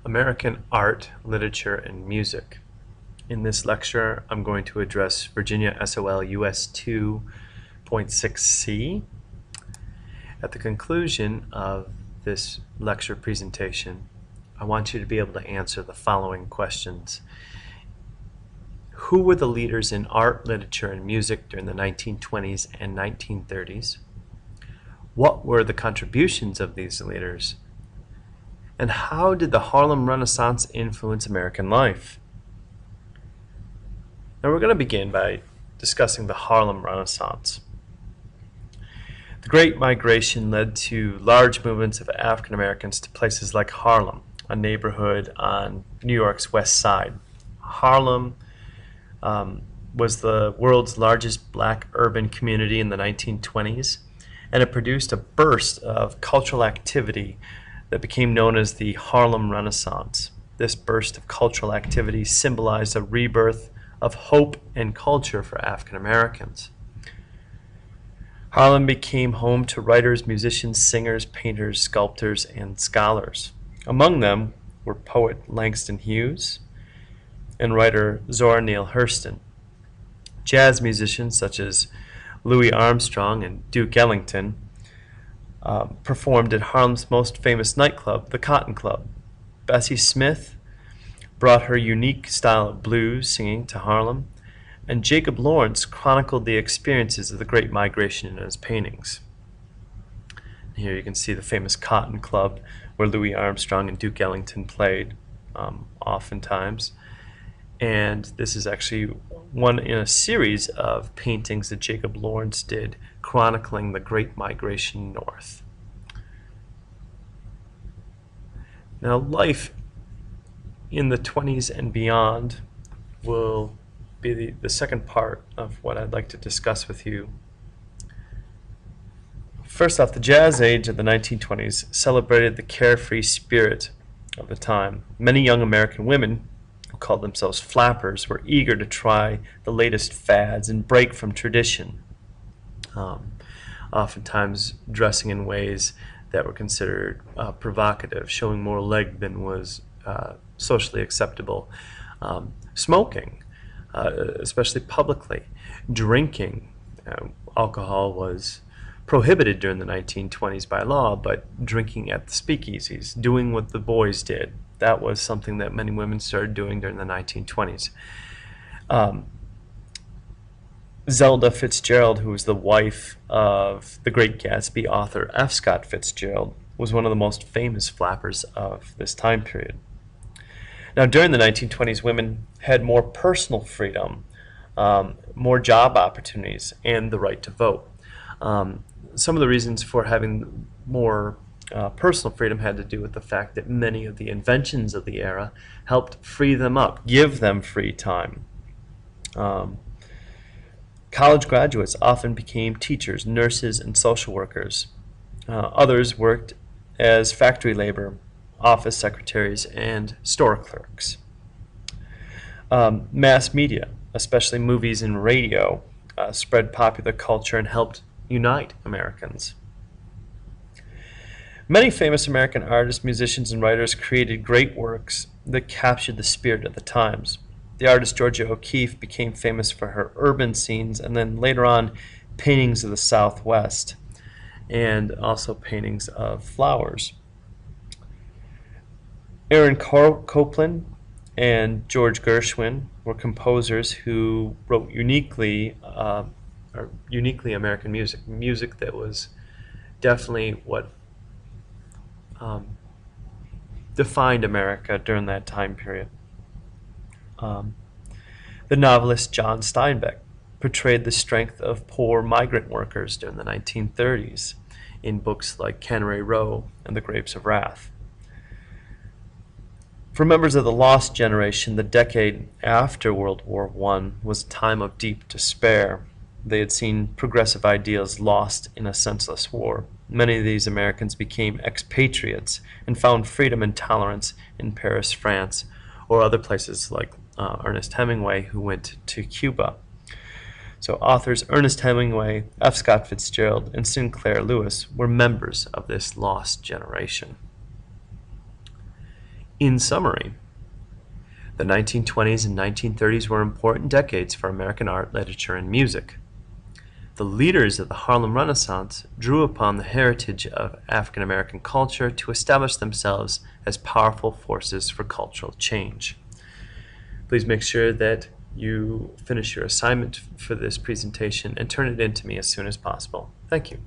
American Art, Literature, and Music. In this lecture, I'm going to address Virginia SOL US2.6c. At the conclusion of this lecture presentation, I want you to be able to answer the following questions. Who were the leaders in art, literature, and music during the 1920s and 1930s? What were the contributions of these leaders? And how did the Harlem Renaissance influence American life? Now we're going to begin by discussing the Harlem Renaissance. The Great Migration led to large movements of African Americans to places like Harlem, a neighborhood on New York's west side. Harlem was the world's largest black urban community in the 1920s, and it produced a burst of cultural activity that became known as the Harlem Renaissance. This burst of cultural activity symbolized a rebirth of hope and culture for African Americans. Harlem became home to writers, musicians, singers, painters, sculptors, and scholars. Among them were poet Langston Hughes and writer Zora Neale Hurston. Jazz musicians such as Louis Armstrong and Duke Ellington performed at Harlem's most famous nightclub, the Cotton Club. Bessie Smith brought her unique style of blues singing to Harlem, and Jacob Lawrence chronicled the experiences of the Great Migration in his paintings. Here you can see the famous Cotton Club where Louis Armstrong and Duke Ellington played oftentimes. And this is actually one in a series of paintings that Jacob Lawrence did chronicling the Great Migration north. Now, life in the 20s and beyond will be the second part of what I'd like to discuss with you. First off, the jazz age of the 1920s celebrated the carefree spirit of the time. Many young American women who called themselves flappers were eager to try the latest fads and break from tradition, oftentimes dressing in ways that were considered provocative, showing more leg than was socially acceptable, smoking, especially publicly, drinking. Alcohol was prohibited during the 1920s by law, but drinking at the speakeasies, doing what the boys did, that was something that many women started doing during the 1920s. Zelda Fitzgerald, who was the wife of the Great Gatsby author F. Scott Fitzgerald, was one of the most famous flappers of this time period. Now, during the 1920s, women had more personal freedom, more job opportunities, and the right to vote. Some of the reasons for having more personal freedom had to do with the fact that many of the inventions of the era helped free them up, give them free time. College graduates often became teachers, nurses, and social workers. Others worked as factory labor, office secretaries, and store clerks. Mass media, especially movies and radio, spread popular culture and helped unite Americans. Many famous American artists, musicians, and writers created great works that captured the spirit of the times. The artist Georgia O'Keeffe became famous for her urban scenes and then later on paintings of the Southwest and also paintings of flowers. Aaron Copland and George Gershwin were composers who wrote uniquely American music that was definitely what defined America during that time period. The novelist John Steinbeck portrayed the strength of poor migrant workers during the 1930s in books like Cannery Row and The Grapes of Wrath. For members of the Lost Generation, the decade after World War I was a time of deep despair. They had seen progressive ideals lost in a senseless war. Many of these Americans became expatriates and found freedom and tolerance in Paris, France, or other places like Ernest Hemingway, who went to Cuba. So authors Ernest Hemingway, F. Scott Fitzgerald, and Sinclair Lewis were members of this lost generation. In summary, the 1920s and 1930s were important decades for American art, literature, and music. The leaders of the Harlem Renaissance drew upon the heritage of African American culture to establish themselves as powerful forces for cultural change. Please make sure that you finish your assignment for this presentation and turn it in to me as soon as possible. Thank you.